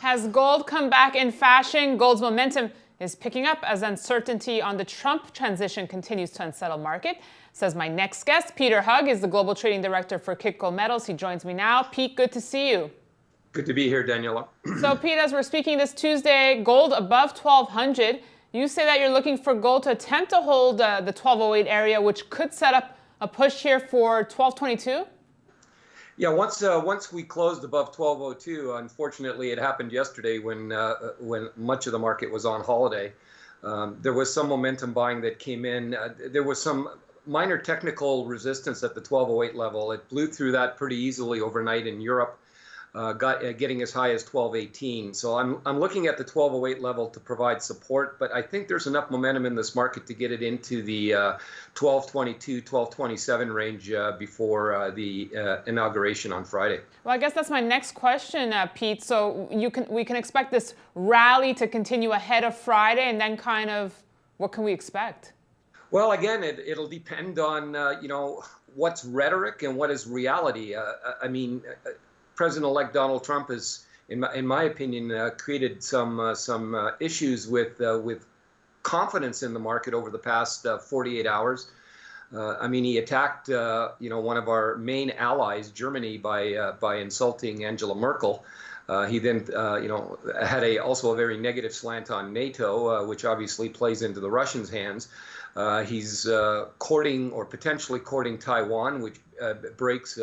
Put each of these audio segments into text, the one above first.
Has gold come back in fashion? Gold's momentum is picking up as uncertainty on the Trump transition continues to unsettle market, says my next guest. Peter Hugg is the Global Trading Director for Kitco Metals. He joins me now. Pete, good to see you. Good to be here, Daniela. So, Pete, as we're speaking this Tuesday, gold above 1,200. You say that you're looking for gold to attempt to hold the 1,208 area, which could set up a push here for 1,222? Yeah, once we closed above 1202, unfortunately, it happened yesterday when much of the market was on holiday. There was some momentum buying that came in. There was some minor technical resistance at the 1208 level. It blew through that pretty easily overnight in Europe, getting as high as 1218. So I'm looking at the 1208 level to provide support, but I think there's enough momentum in this market to get it into the 1222, 1227 range before the inauguration on Friday. Well, I guess that's my next question, Pete. So we can expect this rally to continue ahead of Friday, and then kind of what can we expect? Well, again, it'll depend on what's rhetoric and what is reality. I mean, President-elect Donald Trump has, in my opinion, created some issues with confidence in the market over the past 48 hours. I mean, he attacked one of our main allies, Germany, by insulting Angela Merkel. He then had also a very negative slant on NATO, which obviously plays into the Russians' hands. He's courting or potentially courting Taiwan, which breaks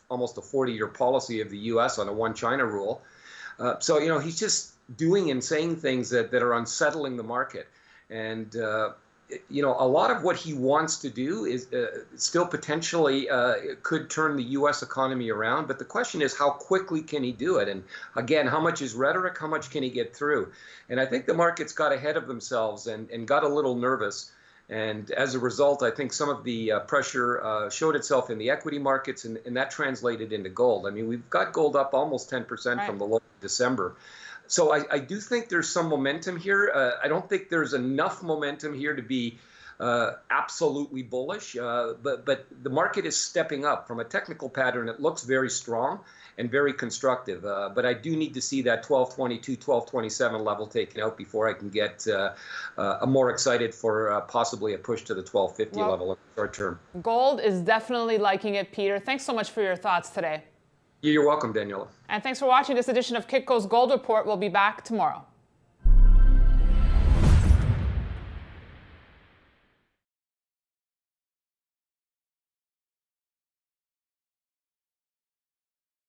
almost a 40-year policy of the U.S. on a one China rule. So he's just doing and saying things that are unsettling the market. And a lot of what he wants to do is still potentially could turn the U.S. economy around. But the question is, how quickly can he do it? And again, how much is rhetoric? How much can he get through? And I think the markets got ahead of themselves and got a little nervous. And as a result, I think some of the pressure showed itself in the equity markets, and that translated into gold. I mean, we've got gold up almost 10% from the low of December. So I do think there's some momentum here. I don't think there's enough momentum here to be absolutely bullish, but the market is stepping up. From a technical pattern, it looks very strong and very constructive. But I do need to see that 1222, 1227 level taken out before I can get more excited for possibly a push to the 1250 level in the short term. Gold is definitely liking it, Peter. Thanks so much for your thoughts today. You're welcome, Daniela. And thanks for watching this edition of Kitco's Gold Report. We'll be back tomorrow.